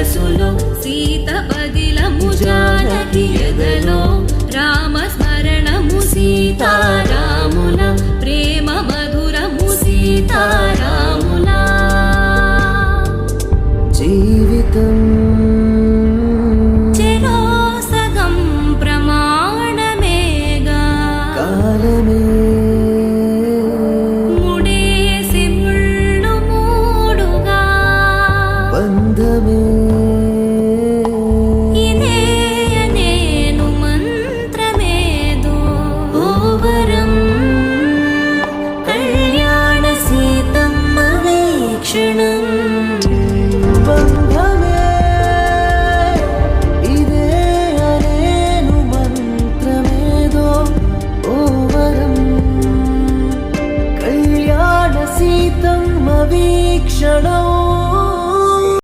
మనసులో సీత బదిలము జానకి ఎదలో రామ స్మరణము సీతారాముల ప్రేమ మధురము సీతారాముల